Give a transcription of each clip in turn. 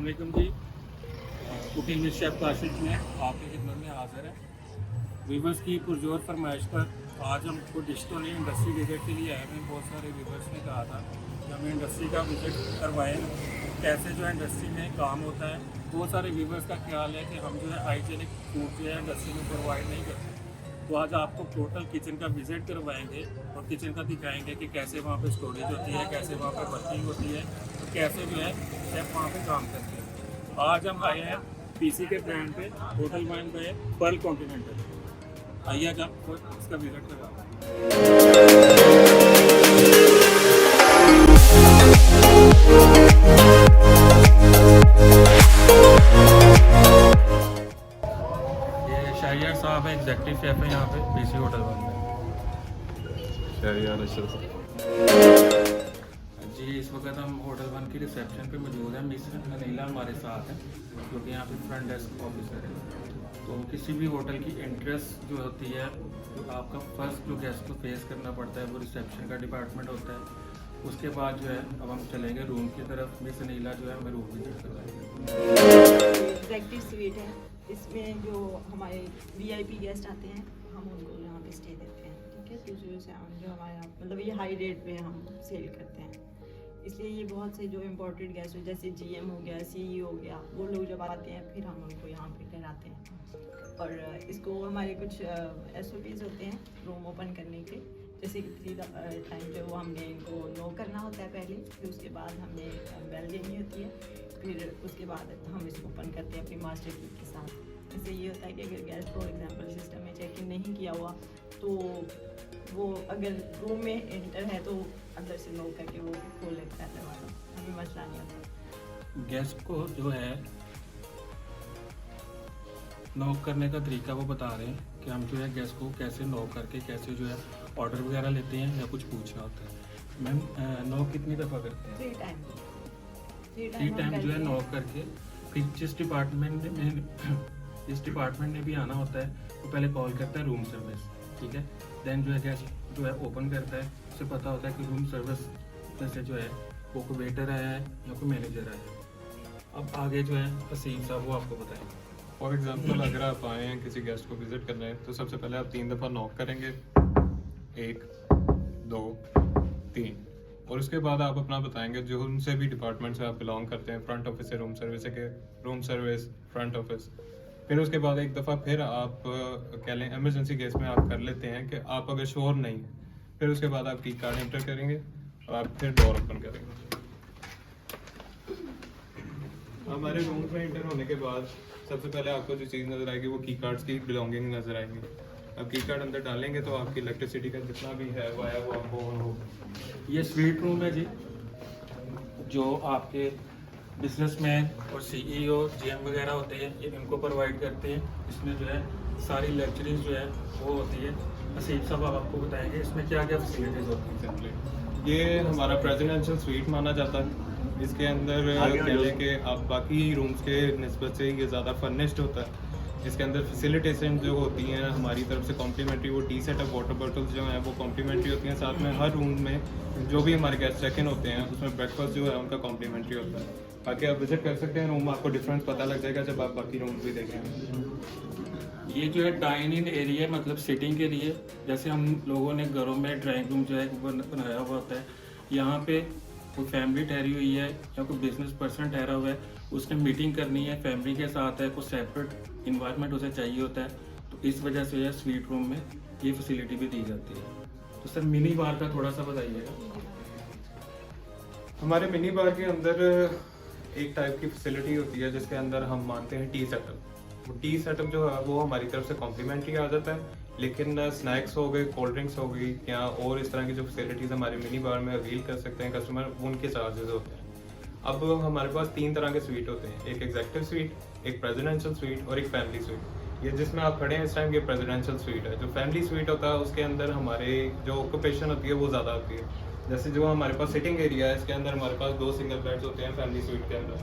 वालेकुम जी। Cooking with chef Kashish में आपकी खिदमत में हाजिर है। वीवर्स की पुरजोर फरमाइश पर आज हम कोई डिश तो नहीं, इंडस्ट्री विजिट के लिए आए हैं। बहुत सारे वीवर्स ने कहा था कि हमें इंडस्ट्री का विजिट करवाएं, कैसे जो है इंडस्ट्री में काम होता है। बहुत सारे वीवर्स का ख्याल है कि हम जो है हाइजीनिक फूड जो है इंडस्ट्री में प्रोवाइड नहीं करते। तो आज आपको टोटल किचन का विजिट करवाएंगे और किचन का दिखाएंगे कि कैसे वहाँ पे स्टोरेज होती है, कैसे वहाँ पे वर्किंग होती है, तो कैसे जो है शेफ वहाँ पे काम करते हैं। आज हम आए हैं पीसी के ब्रांड पे, होटल वाइन पे पर्ल कॉन्टिनेंटल। आइए आज आपको इसका विजिट करवाएं। ये शाहियार साहब है, एग्जेक्टिव शेफ है यहाँ पे पीसी होटल वाइन में। जी, इस वक्त हम होटल वन की रिसेप्शन पे मौजूद हैं। मिस अनीला हमारे साथ हैं जो कि यहाँ पे फ्रंट डेस्क ऑफिसर है। तो किसी भी होटल की इंटरेस्ट जो होती है, तो आपका फर्स्ट जो गेस्ट को फेस करना पड़ता है वो रिसेप्शन का डिपार्टमेंट होता है। उसके बाद जो है अब हम चलेंगे रूम की तरफ। मिस अनीला जो है हमें रूम विजिट करवाएंगे। एग्जेक्टिव स्वीट है, इसमें जो हमारे वीआईपी गेस्ट आते हैं हम उनको यहाँ पे स्टे देते हैं। ठीक है, दूसरे से हम जो हमारे मतलब ये हाई रेट पे हम सेल करते हैं, इसलिए ये बहुत से जो इम्पोर्टेड गेस्ट हो जैसे जीएम हो गया, सीईओ हो गया, वो लोग जब आते हैं फिर हम उनको यहाँ पे ठहराते हैं। और इसको हमारे कुछ SOPs होते हैं रूम ओपन करने के, जैसे कि 3 टाइम जो वो हमने इनको नो करना होता है पहले, फिर उसके बाद हमने बेल देनी होती है, फिर उसके बाद हम इसको ओपन करते हैं अपनी मास्टर की के साथ। इससे ये होता है कि अगर गेस्ट फॉर एग्जांपल सिस्टम में चेक इन नहीं किया हुआ तो वो अगर रूम में एंटर है तो अंदर से नॉक करके वो खोल लेता है दरवाज़ा, हमें मसला नहीं होता। गेस्ट को जो है नॉक करने का तरीका वो बता रहे हैं कि हम जो है गेस्ट को कैसे नॉक करके कैसे जो है ऑर्डर वगैरह लेते हैं या कुछ पूछना होता है। मैम, नॉक कितनी दफ़ा करते हैं? 3 टाइम 3 टाइम जो है नॉक करके फिर जिस डिपार्टमेंट में भी आना होता है वो पहले कॉल करता है रूम सर्विस। ठीक है, देन जो है गेस्ट जो है ओपन करता है, उसे पता होता है कि रूम सर्विस में से जो है वो कोई वेटर आया है या कोई मैनेजर आया है। अब आगे जो है वसीम साहब वो आपको बताएंगे। फॉर एग्जांपल अगर आप आए हैं किसी गेस्ट को विजिट करने, तो सबसे पहले आप 3 दफ़ा नॉक करेंगे, 1 2 3, और उसके बाद आप अपना बताएंगे जो उनसे भी डिपार्टमेंट से आप बिलोंग करते हैं, फ्रंट ऑफिस से रूम सर्विस के रूम सर्विस फ्रंट ऑफिस। फिर उसके बाद एक दफ़ा फिर आप कह लें इमरजेंसी केस में आप कर लेते हैं कि आप अगर श्योर नहीं हैं, फिर उसके बाद आप की कार्ड एंटर करेंगे और आप फिर डोर ओपन करेंगे। हमारे रूम में एंटर होने के बाद सबसे पहले आपको जो चीज़ नज़र आएगी वो की कार्ड्स की बिलोंगिंग नज़र आएंगी। अब की कार्ड अंदर डालेंगे तो आपकी इलेक्ट्रिसिटी का जितना भी है वो आपको ऑन होगा। ये स्वीट रूम है जी, जो आपके बिजनेसमैन और CEO GM वगैरह होते हैं ये इनको प्रोवाइड करते हैं। इसमें जो है सारी लग्जरीज जो है वो होती है। असीम साहब आपको बताएंगे इसमें क्या क्या फैसिलिटीज़ होती हैं। ये हमारा प्रेसिडेंशियल स्वीट माना जाता है। इसके अंदर कह लें कि आप बाकी रूम्स के निस्बत से ये ज़्यादा फर्निश्ड होता है। इसके अंदर फैसिलिटेशन जो होती हैं हमारी तरफ से कॉम्प्लीमेंट्री, वो टी सेटअप वाटर बॉटल्स जो हैं वो कॉम्प्लीमेंट्री होती हैं। साथ में हर रूम में जो भी हमारे गेस्ट चेक इन होते हैं उसमें ब्रेकफास्ट जो है उनका कॉम्प्लीमेंट्री होता है। बाकी आप विजिट कर सकते हैं रूम, आपको डिफरेंस पता लग जाएगा जब आप बाकी रूम भी देखेंगे। ये जो है डाइन इन एरिया मतलब सिटिंग के लिए, जैसे हम लोगों ने घरों में ड्राइंग रूम जो है बनाया हुआ होता है, यहाँ पे कोई फैमिली ठहरी हुई है या कोई बिजनेस पर्सन ठहरा हुआ है, उसने मीटिंग करनी है फैमिली के साथ है, कोई सेपरेट इन्वायरमेंट उसे चाहिए होता है, तो इस वजह से यह स्वीट रूम में ये फैसिलिटी भी दी जाती है। तो सर मिनी बार का थोड़ा सा बताइएगा। हमारे मिनी बार के अंदर एक टाइप की फैसिलिटी होती है जिसके अंदर हम मानते हैं टी सेटअप। वो टी सेटअप जो है वो हमारी तरफ से कॉम्प्लीमेंट्री आ जाता है, लेकिन स्नैक्स हो गए, कोल्ड ड्रिंक्स हो गई या और इस तरह की जो फैसिलिटीज़ हमारे मिनी बार में अवील कर सकते हैं कस्टमर, उनके चार्जेस होते हैं। अब हमारे पास 3 तरह के स्वीट होते हैं, एक एग्जेक्टिव स्वीट, एक प्रेसिडेंशियल स्वीट और एक फैमिली स्वीट। ये जिसमें आप खड़े हैं इस टाइम ये प्रेसिडेंशियल स्वीट है। जो फैमिली स्वीट होता है उसके अंदर हमारे जो ऑक्यूपेशन होती है वो ज़्यादा होती है। जैसे जो हमारे पास सिटिंग एरिया है इसके अंदर हमारे पास 2 सिंगल बेड्स होते हैं फैमिली स्वीट के अंदर,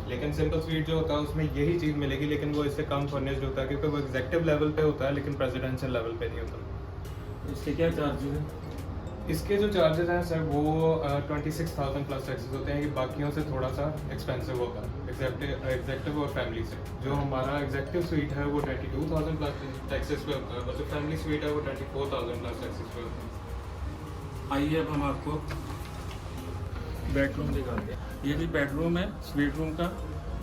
लेकिन सिंपल स्वीट जो होता है उसमें यही चीज़ मिलेगी, लेकिन वो इससे कम फर्निश्ड होता है क्योंकि वो एग्जेक्टिव लेवल पे होता है लेकिन प्रेसिडेंशियल लेवल पे नहीं होता। इसके क्या चार्जेस हैं? इसके जो चार्जेस हैं सर वो 26,000 प्लस टैक्सेस होते हैं, कि बाकियों से थोड़ा सा एक्सपेंसिव होता है एग्जेक्टिव और फैमिली से। जो हमारा एग्जेक्टिव स्वीट है वो 22,000 प्लस टैक्सेस पे होता है, और जो फैमिली स्वीट है वो 24,000 प्लस टैक्सेस पे होता है। आइए अब हम आपको बेडरूम दिखाते हैं। ये भी बेडरूम है स्वीट रूम का,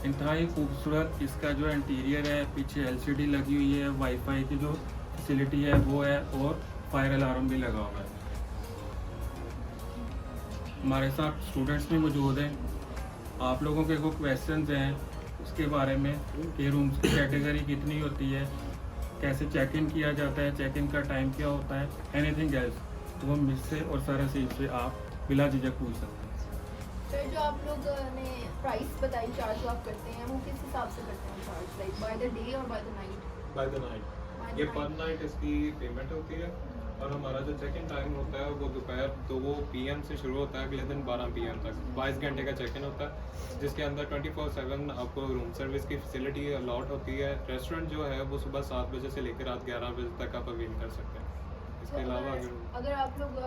इंतहाई खूबसूरत। इसका जो इंटीरियर है, पीछे एलसीडी लगी हुई है, वाईफाई की जो फैसिलिटी है वो है, और फायर अलार्म भी लगा हुआ है। हमारे साथ स्टूडेंट्स भी मौजूद हैं। आप लोगों के कोई क्वेश्चंस हैं उसके बारे में कि रूम्स की कैटेगरी कितनी होती है, कैसे चेक इन किया जाता है, चेक इन का टाइम क्या होता है, एनीथिंग एल्स, तो वो मुझसे और सारा सीट से आप बिला झिझक पूछ सकते हैं। सर जो आप लोग ने प्राइस बताई, चार्ज जो आप करते हैं वो किस हिसाब से करते हैं charge, like by the day और by the night? By the night, ये पर नाइट इसकी पेमेंट होती है। और हमारा जो चेक इन टाइम होता है वो दोपहर 2 PM से शुरू होता है, अगले दिन 12 PM तक 22 घंटे का चेक इन होता है, जिसके अंदर 24/7 आपको रूम सर्विस की फैसिलिटी अलॉट होती है। रेस्टोरेंट जो है वो सुबह 7 बजे से लेकर रात 11 बजे तक आप अवेल कर सकते हैं। इसके अलावा अगर आप लोग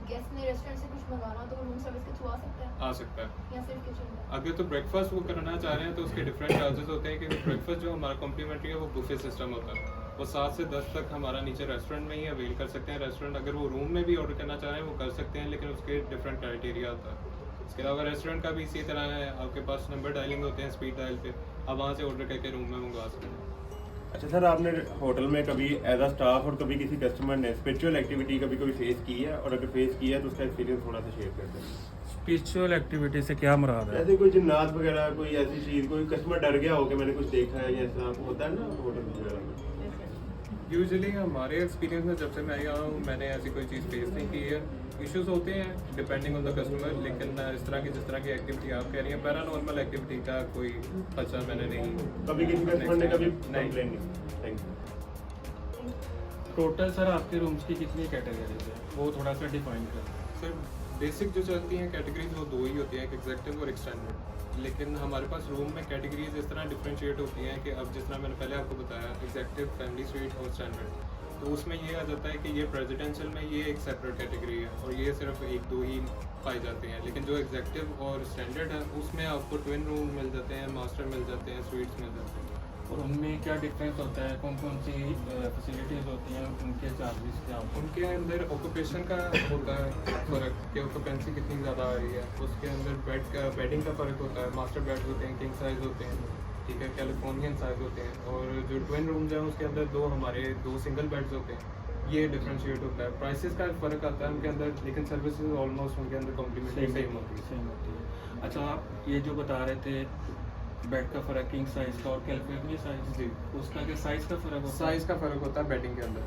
गेस्ट ने रेस्टोरेंट से कुछ मंगाना हो तो रूम सर्विस के थ्रू आ सकता है? आ सकता है। या सिर्फ किचन में? अगर तो ब्रेकफास्ट वो करना चाह रहे हैं तो उसके डिफरेंट चार्जेस होते हैं, क्योंकि ब्रेकफास्ट जो हमारा कॉम्प्लीमेंट्री है वो बुफे सिस्टम होता है। वो 7 से 10 तक हमारा नीचे रेस्टोरेंट में ही अवेल कर सकते हैं। रेस्टोरेंट अगर वो रूम में भी ऑर्डर करना चाह रहे हैं वो कर सकते हैं, लेकिन उसके डिफरेंट क्राइटेरिया होता है। इसके अलावा रेस्टोरेंट का भी इसी तरह है, आपके पास नंबर डायलिंग होते हैं स्पीड डायल पे, आप वहाँ से ऑर्डर करके रूम में मंगवा सकते हैं। अच्छा सर, आपने होटल में कभी एज अ स्टाफ और कभी किसी कस्टमर ने स्पिरिचुअल एक्टिविटी कभी फेस की है, और अगर फेस किया है तो उसका एक्सपीरियंस थोड़ा सा शेयर करते हैं। स्पिरिचुअल एक्टिविटी से क्या मुराद है? जैसे कोई जिन्नात वगैरह, कोई ऐसी चीज़, कोई कस्टमर डर गया हो कि मैंने कुछ देखा है, या ऐसा होता है ना होटल वगैरह में? यूजुअली हमारे एक्सपीरियंस में जब से मैं यहाँ हूँ मैंने ऐसी कोई चीज़ फेस नहीं की है। इश्यूज होते हैं डिपेंडिंग ऑन द कस्टमर, लेकिन इस तरह की जिस तरह की एक्टिविटी आप कह रही हैं, पैरानॉर्मल एक्टिविटी का कोई खर्चा मैंने नहीं कभी किसी कस्टमर ने कभी नहीं। कंप्लेन नहीं? Thank you. टोटल सर आपके रूम्स की कितनी कैटेगरीज है, वो थोड़ा सा डिफाइन कर। सर बेसिक जो चलती हैं कैटेगरीज वो 2 ही होती हैं, एक एग्जेक्टिव और एक्सटेंडेड। लेकिन हमारे पास रूम में कैटेगरीज इस तरह डिफ्रेंशिएट होती हैं कि अब जिस तरह मैंने पहले आपको बताया एग्जेक्टिव, फैमिली स्वीट और स्टैंडर्ड, तो उसमें ये आ जाता है कि ये प्रेसिडेंशियल में ये एक सेपरेट कैटेगरी है और ये सिर्फ 1-2 ही पाई जाते हैं। लेकिन जो एग्जेक्टिव और स्टैंडर्ड है उसमें आपको ट्विन रूम मिल जाते हैं, मास्टर मिल जाते हैं, स्वीट्स मिल जाते हैं। और उनमें क्या डिफरेंस होता है, कौन कौन सी फैसिलिटीज़ होती हैं, उनके चार्जेस क्या होते हैं? उनके अंदर ऑक्यूपेशन का होता है फ़र्क कि ऑक्यूपेंसी कितनी ज़्यादा आ रही है। उसके अंदर बेडिंग का फ़र्क होता है। मास्टर बेड होते हैं, किंग साइज़ होते हैं, ठीक है, कैलिफोर्नियन साइज़ होते हैं। और जो ट्विन रूम्स हैं उसके अंदर 2 हमारे 2 सिंगल बेड्स होते हैं। ये डिफ्रेंशिएट होता है। प्राइसेस का फ़र्क आता है उनके अंदर, लेकिन सर्विसेज ऑलमोस्ट उनके अंदर कॉम्प्लीमेंट्री सेम होती है। अच्छा, आप ये जो बता रहे थे बेड का फ़र्क किंग साइज़ का और कैलिफोर्निया साइज़, जी, उसका क्या साइज़ का फ़र्क होता है? साइज़ का फ़र्क होता है बेडिंग के अंदर।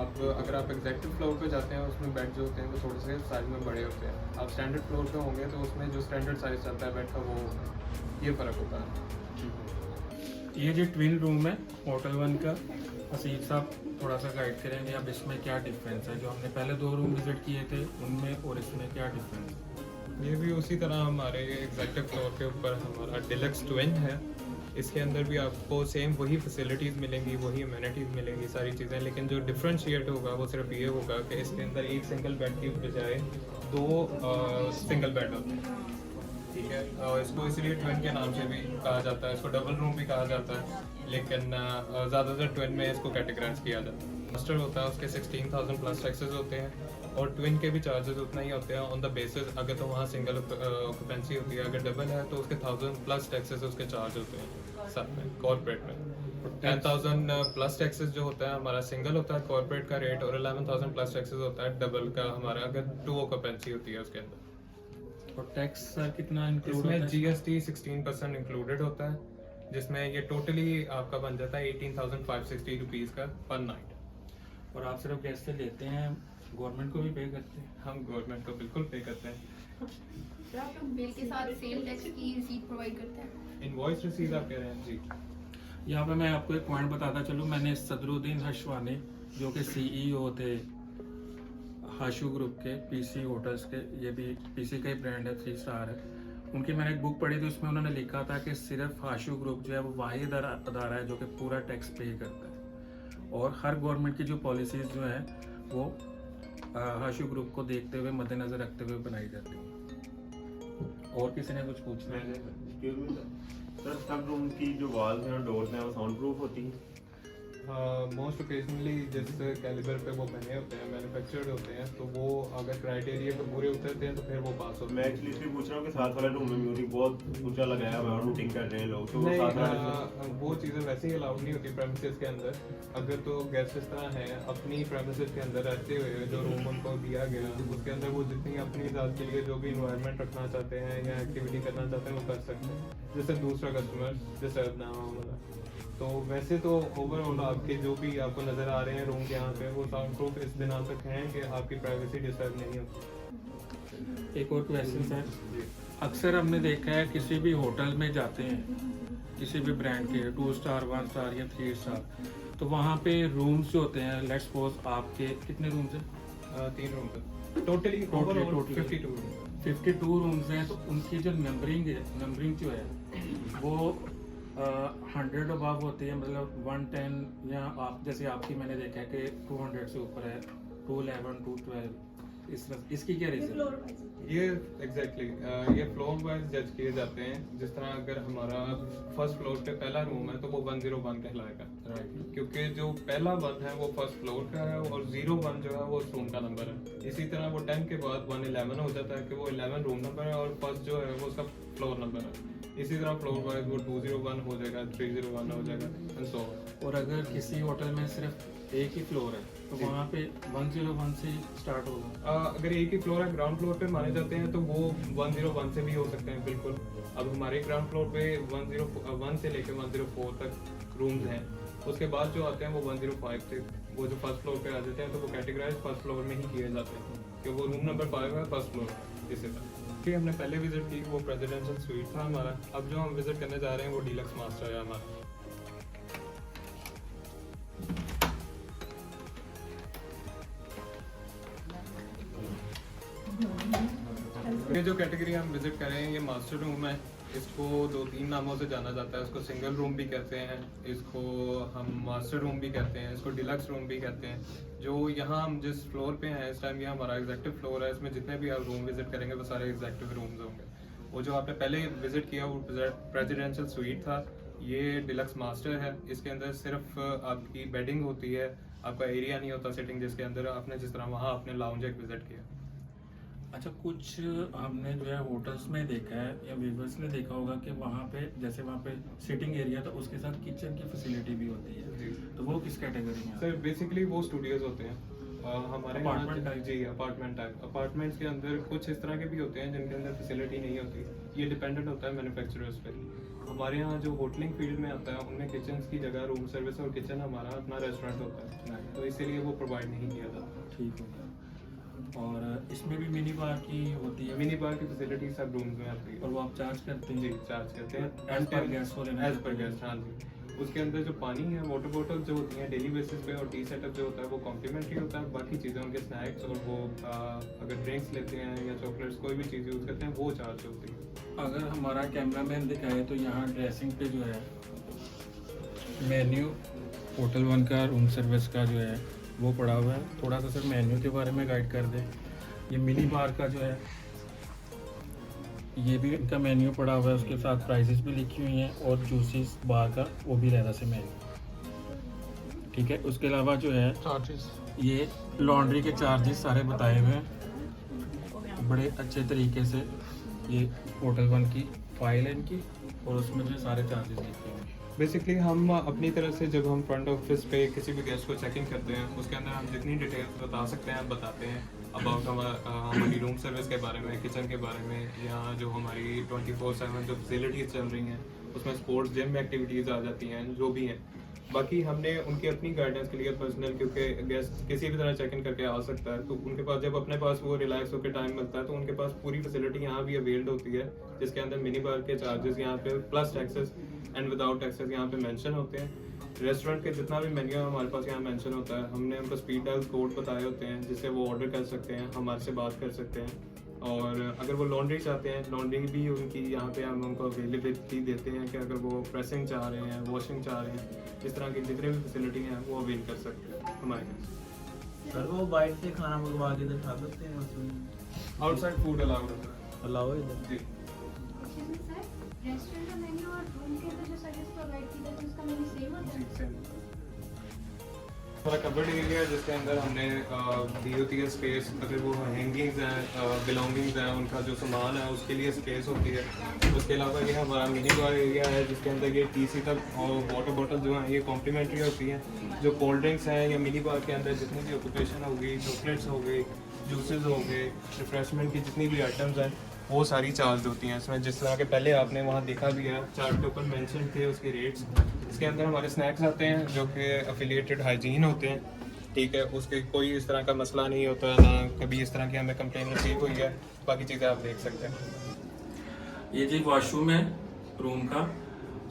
अब अगर आप एग्जेक्टिव फ्लोर पे जाते हैं उसमें बेड जो होते हैं वो थोड़े से साइज़ में बड़े होते हैं। आप स्टैंडर्ड फ्लोर पे होंगे तो उसमें जो स्टैंडर्ड साइज़ चलता है बेड का वो ये फ़र्क होता है। ये जो ट्विन रूम है होटल 1 का, असीफ साहब थोड़ा सा गाइड करेंगे अब इसमें क्या डिफरेंस है, जो हमने पहले 2 रूम विजिट किए थे उनमें और इसमें क्या डिफरेंस है? ये भी उसी तरह हमारे एग्जेक्टिव फ्लोर के ऊपर हमारा डिलक्स ट्विन है। इसके अंदर भी आपको सेम वही फैसिलिटीज़ मिलेंगी, वही अमेनिटीज़ मिलेंगी, सारी चीज़ें। लेकिन जो डिफरेंशिएट होगा वो सिर्फ ये होगा कि इसके अंदर एक सिंगल बेड की बजाय 2 सिंगल बेड होते हैं, ठीक है। और इसको इसलिए ट्विन के नाम से भी कहा जाता है, इसको डबल रूम भी कहा जाता है, लेकिन ज़्यादातर ट्विन में इसको कैटेगराइज किया जाता है। मास्टर होता है उसके 16,000 प्लस टैक्सेस होते हैं, और ट्विन के भी चार्जेस उतना ही होते हैं ऑन द बेसिस। अगर तो वहाँ सिंगल ऑक्यूपेंसी होती है, अगर डबल है तो उसके 1000 प्लस टैक्सेस उसके चार्ज होते हैं सब में, कॉर्पोरेट में। 10,000 प्लस टैक्सेस जो होता है हमारा सिंगल होता है कॉर्पोरेट का रेट, और 11,000 प्लस टैक्सेस होता है डबल का हमारा, अगर 2 ऑक्यूपेंसी होती है उसके अंदर। और टैक्स सर कितना इंक्लूड इसमें होता है? GST 16% इंक्लूडेड होता है, जिसमें ये टोटली आपका बन जाता है 18,560 रुपीज़ का पर नाइट। और आप सिर्फ गेस्ट से लेते हैं, गवर्नमेंट को भी पे करते हैं? हम गवर्नमेंट को बिल्कुल पे करते हैं। सर आप लोग बिल के साथ सेल टैक्स की रिसीट प्रोवाइड करते हैं? इनवॉइस रिसीव आप कह रहे हैं? जी, यहाँ पे मैं आपको एक पॉइंट बताता चलूँ। मैंने सदरुद्दीन हशवानी जो कि CEO थे हाशू ग्रुप के, PC होटल्स के, ये भी PC का ही ब्रांड है, 3 स्टार है, उनकी मैंने एक बुक पढ़ी थी, उसमें उन्होंने लिखा था कि सिर्फ हाशू ग्रुप जो है वो वाहिद अदारा है जो कि पूरा टैक्स पे करता है, और हर गवर्नमेंट की जो पॉलिसीज़ जो है वो हाशु ग्रुप को देखते हुए मद्देनजर रखते हुए बनाई जाती है। और किसी ने कुछ पूछना है? सर सब रूम की जो वॉल्स हैं और डोर्स हैं वो साउंड प्रूफ होती हैं? मोस्ट ओकेजनली जिस कैलिबर पे वो बने होते हैं, मैन्युफैक्चर्ड होते हैं, तो वो अगर क्राइटेरिया पे पूरे उतरते हैं तो फिर वो पास होते मैं हैं। एक्चुअली इसलिए पूछ रहा हूँ कि साथ वाले रूम में म्यूजिक बहुत ऊंचा लगाया हुआ है और शूटिंग कर रहे हैं लोग, तो वो साथ वाले नहीं, वो चीज़ें वैसे ही अलाउड नहीं होती प्रेमिसेस के अंदर। अगर तो गेस्ट इस तरह हैं अपनी प्रेमिसेस के अंदर रहते हुए जो रूम उनको दिया गया उसके अंदर वो जितनी अपनी ज़ात के लिए जो भी इन्वायरमेंट रखना चाहते हैं या एक्टिविटी करना चाहते हैं वो कर सकते हैं, जैसे दूसरा कस्टमर डिस्टर्ब ना हो वाला। तो वैसे तो ओवरऑल आपके जो भी आपको नज़र आ रहे हैं रूम के यहाँ पे वो साउंड प्रूफ इस दिन तक हैं कि आपकी प्राइवेसी डिस्टर्ब नहीं होती। एक और क्वेश्चन है, अक्सर हमने देखा है किसी भी होटल में जाते हैं, किसी भी ब्रांड के 2 स्टार 1 स्टार या 3 स्टार, तो वहाँ पे रूम्स जो होते हैं, लेट्स सपोज आपके कितने रूम्स हैं? 3 रूम पे टोटली 52 रूम्स हैं, तो उनकी जो नंबरिंग जो है वो 100 अबव होती है, मतलब 110, या आप जैसे आपकी मैंने देखा है कि 200 से ऊपर है, 211 212, इसकी क्या रीज़न? ये एग्जैक्टली ये फ्लोर वाइज जज किए जाते हैं। जिस तरह अगर हमारा फर्स्ट फ्लोर पे पहला रूम है तो वो 101 कहलाएगा, राइट, क्योंकि जो पहला 1 है वो फर्स्ट फ्लोर का है और 01 जो है वो उस रूम का नंबर है। इसी तरह वो 10 के बाद 111 हो जाता है कि वो 11 रूम नंबर है और फर्स्ट जो है वो उसका फ्लोर नंबर है। इसी तरह फ्लोर वाइज वो 201 हो जाएगा, 301 हो जाएगा एंड सो ऑन। और अगर किसी होटल में सिर्फ एक ही फ्लोर है तो वहाँ पे 101 से स्टार्ट होगा? अगर एक ही फ्लोर है, ग्राउंड फ्लोर पे माने जाते हैं तो वो 101 से भी हो सकते हैं बिल्कुल। अब हमारे ग्राउंड फ्लोर पे 101 से लेकर 104 तक रूम्स हैं। उसके बाद जो आते हैं वो 105 से वो जो फर्स्ट फ्लोर पे आ जाते हैं तो वो कैटेगराइज फर्स्ट फ्लोर में ही किए जाते हैं कि वो रूम नंबर 5 है फर्स्ट फ्लोर। इसी तरह कि हमने पहले विजिट की वो प्रेसिडेंशियल स्वीट था हमारा। अब जो हम विजिट करने जा रहे हैं वो डीलक्स मास्टर है हमारा। ये जो कैटेगरी हम विजिट कर रहे हैं ये मास्टर रूम है। इसको 2-3 नामों से जाना जाता है। इसको सिंगल रूम भी कहते हैं, इसको हम मास्टर रूम भी कहते हैं, इसको डिलक्स रूम भी कहते हैं। जो यहाँ हम जिस फ्लोर पे हैं इस टाइम ये हमारा एग्जेक्टिव फ्लोर है। इसमें जितने भी आप रूम विजिट करेंगे वो सारे एग्जेक्टिव रूम्स होंगे। वो जो आपने पहले विजिट किया वो प्रेसिडेंशियल स्वीट था, ये डिलक्स मास्टर है। इसके अंदर सिर्फ आपकी बेडिंग होती है, आपका एरिया नहीं होता सिटिंग जिसके अंदर आपने जिस तरह वहाँ आपने लाउंज एक विजिट किया। अच्छा, कुछ हमने जो है होटल्स में देखा है या व्यूवर्स ने देखा होगा कि वहाँ पे जैसे वहाँ पे सिटिंग एरिया था उसके साथ किचन की फैसिलिटी भी होती है, जी। तो वो किस कैटेगरी में? सर बेसिकली वो स्टूडियोज होते हैं हमारे Apartment type? जी अपार्टमेंट टाइप। अपार्टमेंट्स के अंदर कुछ इस तरह के भी होते हैं जिनके अंदर फैसिलिटी नहीं होती। ये डिपेंडेंट होता है मैन्युफैक्चरर्स पे। हमारे यहाँ जो होटलिंग फील्ड में आता है उनमें किचन की जगह रूम सर्विस और किचन हमारा अपना रेस्टोरेंट होता है, तो इसीलिए वो प्रोवाइड नहीं किया जाता। ठीक हो गया। और इसमें भी मिनी बार की होती है? मिनी बार की फैसिलिटी सब रूम्स में आती है और वो आप चार्ज करते हैं? जी चार्ज करते हैं As per guest हो लेना? As per guest. हाँ जी। उसके अंदर जो पानी है, वाटर बॉटल जो होती हैं डेली बेसिस पे और टी सेटअप जो होता है वो कॉम्प्लीमेंट्री होता है। बाकी चीज़ें उनके स्नैक्स और वो अगर ड्रिंक्स लेते हैं या चॉकलेट्स कोई भी चीज़ यूज़ करते हैं वो चार्ज होती है। अगर हमारा कैमरामैन दिखाए तो यहाँ ड्रेसिंग पे जो है मेन्यू होटल 1 का रूम सर्विस का जो है वो पड़ा हुआ है। थोड़ा सा सर मेन्यू के बारे में गाइड कर दें। ये मिनी बार का जो है ये भी इनका मेन्यू पड़ा हुआ है, उसके साथ प्राइसेस भी लिखी हुई हैं और जूसेस बार का वो भी रहता से मेन्यू। ठीक है, उसके अलावा जो है चार्जेस ये लॉन्ड्री के चार्जेस सारे बताए हुए हैं बड़े अच्छे तरीके से। ये होटल 1 की फाइल है इनकी और उसमें जो सारे चार्जेस लिखे हुए हैं। बेसिकली हम अपनी तरफ से जब हम फ्रंट ऑफिस पे किसी भी गेस्ट को चेक इन करते हैं उसके अंदर हम जितनी डिटेल्स बता सकते हैं बताते हैं अबाउट हमारी रूम सर्विस के बारे में, किचन के बारे में, या जो हमारी 24/7 जो फैसिलिटीज़ चल रही हैं उसमें स्पोर्ट्स जिम एक्टिविटीज़ आ जाती हैं जो भी हैं। बाकी हमने उनकी अपनी गाइडेंस के लिए पर्सनल, क्योंकि गेस्ट किसी भी तरह चेक इन करके आ सकता है तो उनके पास जब अपने पास वो रिलैक्स होकर टाइम मिलता है तो उनके पास पूरी फैसिलिटी यहाँ भी अवेल्ड होती है, जिसके अंदर मिनी बार के चार्जेस यहाँ पे plus taxes and without taxes यहाँ पे मेंशन होते हैं। रेस्टोरेंट के जितना भी मेन्यू है हमारे पास यहाँ मेंशन होता है। हमने उनको स्पीड डायल कोड बताए होते हैं जिससे वो ऑर्डर कर सकते हैं, हमारे से बात कर सकते हैं। और अगर वो लॉन्ड्री चाहते हैं, लॉन्ड्री भी उनकी यहाँ पे हम उनको अवेलेबिलिटी देते हैं कि अगर वो प्रेसिंग चाह रहे हैं, वॉशिंग चाह रहे हैं, इस तरह की जितनी भी फैसिलिटी हैं वो अवेल कर सकते हैं हमारे पास। सर वो बाइट से खाना मंगवा के इधर खा सकते हैं उसमें आउटसाइड फूड अलाउड होता है अलाउ इधर जी। सर रेस्टोरेंट का मेन्यू और रूम के अंदर जो सर्विस प्रोवाइड की जाती है उसका मेन्यू सेम होता है? हमारा कबर्ड एरिया जिसके अंदर हमने दी होती है स्पेस, अगर वो हैंगिंग्स हैं, बिलोंगिंग्स हैं, उनका जो सामान है उसके लिए स्पेस होती है। उसके अलावा ये हमारा मिनी बार एरिया है जिसके अंदर ये टीसी तक और वाटर बॉटल जो हैं ये कॉम्प्लीमेंट्री होती हैं। जो कोल्ड ड्रिंक्स हैं या मिनी बार के अंदर जितनी भी ऑक्यूपेशन होगी, चॉकलेट्स हो गई, जूसेस हो गए, रिफ्रेशमेंट की जितनी भी आइटम्स हैं वो सारी चार्ज होती हैं इसमें। जिस तरह के पहले आपने वहाँ देखा भी है, चार्ट के ऊपर मेंशन थे उसके रेट्स। इसके अंदर हमारे स्नैक्स आते हैं जो कि एफिलिएटेड हाइजीन होते हैं, ठीक है। उसके कोई इस तरह का मसला नहीं होता, ना कभी इस तरह की हमें कंप्लेन रिसीव हुई है। बाकी चीज़ें आप देख सकते हैं। ये जी वॉशरूम है रूम का।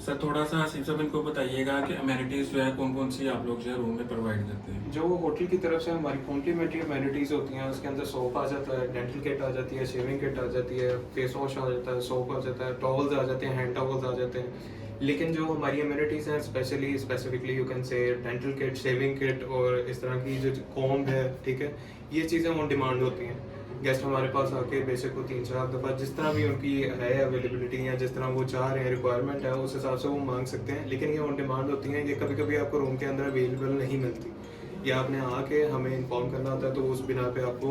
सर थोड़ा सा आसिफ साहब इनको बताइएगा कि अमेनिटीज़ जो है कौन कौन सी आप लोग जो है रूम में प्रोवाइड करते हैं। जो होटल की तरफ से हमारी कॉम्प्लीमेंट्री अमेनिटीज़ होती हैं उसके अंदर सोप आ जाता है, डेंटल किट आ जाती है, शेविंग किट आ जाती है, फेस वॉश आ जाता है, सोप आ जाता है, टॉवल्स आ जाते हैं, हैंड टॉवल्स आ जाते हैं। लेकिन जो हमारी अमेनिटीज़ हैं specifically you can say dental kit, shaving kit और इस तरह की जो कॉम्ब है, ठीक है, ये चीज़ें ऑन डिमांड होती हैं। गेस्ट हमारे पास आके बेशक को 3-4 दफ़ा जिस तरह भी उनकी है अवेलेबिलिटी या जिस तरह वो चाह रहे हैं, रिक्वायरमेंट है, उस हिसाब से वो मांग सकते हैं। लेकिन ये ऑन डिमांड होती हैं, ये कभी कभी आपको रूम के अंदर अवेलेबल नहीं मिलती, या आपने आके हमें इन्फॉर्म करना होता है तो उस बिना पे आपको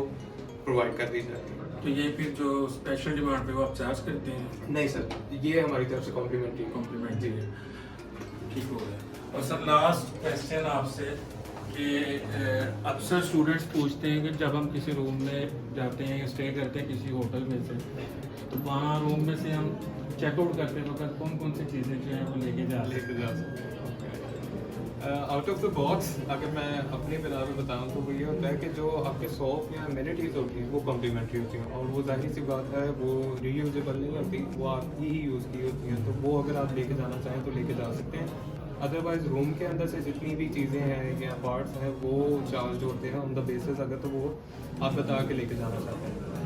प्रोवाइड कर दी जाती है। तो ये फिर जो स्पेशल डिमांड पे वो आप चार्ज करते हैं? नहीं सर, ये हमारी तरफ से कॉम्प्लीमेंट्री कॉम्प्लीमेंट्री है, ठीक हो गया। और सर लास्ट क्वेश्चन आपसे कि अक्सर स्टूडेंट्स पूछते हैं कि जब हम किसी रूम में जाते हैं या स्टे करते हैं किसी होटल में से, तो वहाँ रूम में से हम चेकआउट करते हैं तो कौन कौन सी चीज़ें जो हैं वो लेके जा सकते हैं। आउट ऑफ द बॉक्स अगर मैं अपने बिना में बताऊँ तो वो ये होता है कि जो आपके सॉप या अमेनिटीज़ होती हैं वो कॉम्प्लीमेंट्री होती हैं, और वो जाहिर सी बात है वो रीयूजेबल नहीं होती, वो आपकी ही यूज़ की होती हैं। तो वो अगर आप लेके जाना चाहें तो लेके जा सकते हैं। अदरवाइज़ रूम के अंदर से जितनी भी चीज़ें हैं या पार्ट्स हैं वो चार्ज होते हैं ऑन द बेसिस अगर तो वो आप बता के लेके जाना चाहते हैं।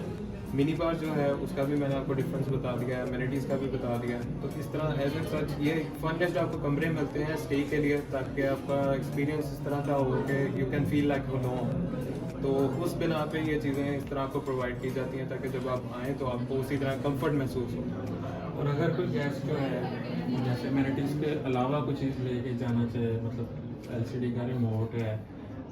मिनी बार जो है उसका भी मैंने आपको डिफरेंस बता दिया है, अमेनिटीज़ का भी बता दिया है। तो इस तरह एज एन सच ये फन गेस्ट आपको कमरे मिलते हैं स्टे के लिए, ताकि आपका एक्सपीरियंस इस तरह का हो कि you can feel like home. तो उस बिना पे ये चीज़ें इस तरह आपको प्रोवाइड की जाती हैं ताकि जब आप आएँ तो आपको उसी तरह कंफर्ट महसूस हो। और अगर कोई गेस्ट जो है जैसे अमेनिटीज़ के अलावा कुछ चीज़ लेके जाना चाहे, मतलब एलसीडी का रिमोट है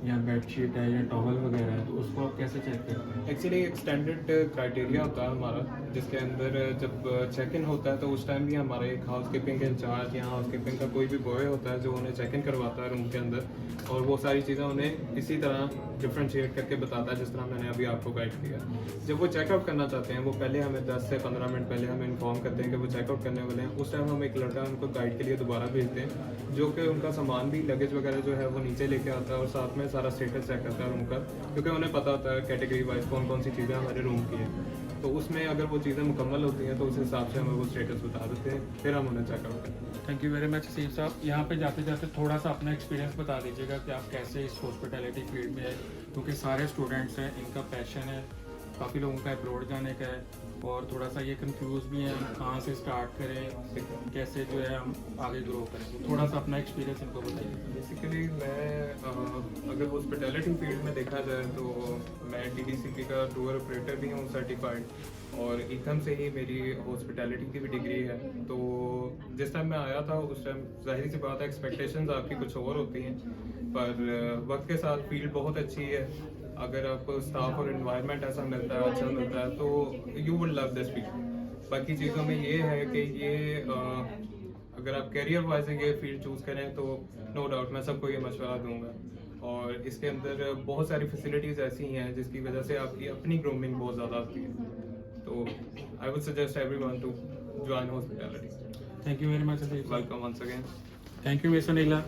या बेडशीट है या टॉवल वगैरह है, तो उसको आप कैसे चेक करते हैं? एक्चुअली एक स्टैंडर्ड क्राइटेरिया होता है हमारा, जिसके अंदर जब चेक इन होता है तो उस टाइम भी हमारा एक हाउस कीपिंग इंचार्ज या हाउस कीपिंग का कोई भी बॉय होता है जो उन्हें चेक इन करवाता है रूम के अंदर, और वो सारी चीज़ें उन्हें इसी तरह डिफ्रेंशिएट करके बताता है जिस तरह मैंने अभी आपको गाइड किया। जब वो चेकआउट करना चाहते हैं वो पहले हमें 10 से 15 मिनट पहले हमें इन्फॉर्म करते हैं कि वो चेकआउट करने वाले हैं। उस टाइम हम एक लड़का उनको गाइड के लिए दोबारा भेजते हैं जो कि उनका सामान भी लगेज वगैरह जो है वो नीचे लेके आता है और साथ में सारा स्टेटस चेक करता है रूम का, क्योंकि उन्हें पता होता है कैटेगरी वाइज कौन कौन सी चीज़ें हमारे रूम की हैं। तो उसमें अगर वो चीज़ें मुकम्मल होती हैं तो उस हिसाब से हमें वो स्टेटस बता देते हैं, फिर हम उन्हें चेकआउट करते हैं। थैंक यू वेरी मच सीफ साहब। यहाँ पे जाते जाते थोड़ा सा अपना एक्सपीरियंस बता दीजिएगा कि आप कैसे इस हॉस्पिटैलिटी फील्ड में है, क्योंकि सारे स्टूडेंट्स हैं, इनका पैशन है, काफ़ी लोगों का अब्रॉड जाने का है, और थोड़ा सा ये कंफ्यूज भी हैं कहाँ से स्टार्ट करें, कैसे जो है हम आगे ग्रो करें। तो थोड़ा सा अपना एक्सपीरियंस इनको बताइए। बेसिकली मैं अगर हॉस्पिटैलिटी फील्ड में देखा जाए तो मैं DDCP का टूर ऑपरेटर भी हूँ सर्टिफाइड, और एकदम से ही मेरी हॉस्पिटैलिटी की भी डिग्री है। तो जिस टाइम मैं आया था उस टाइम जाहिर सी बात है एक्सपेक्टेशंस आपकी कुछ और होती हैं, पर वक्त के साथ फील्ड बहुत अच्छी है। अगर आपको स्टाफ और एनवायरनमेंट ऐसा मिलता है, अच्छा मिलता है, तो you would love this field. बाकी चीज़ों में ये है कि ये अगर आप करियर वाइज ये फील्ड चूज़ करें तो नो डाउट मैं सबको ये मशवरा दूंगा। और इसके अंदर बहुत सारी फैसिलिटीज़ ऐसी हैं जिसकी वजह से आपकी अपनी ग्रूमिंग बहुत ज़्यादा आती है। तो I would suggest everyone to join hospitality. Thank you very much. Welcome once again. Thank you miss Anila.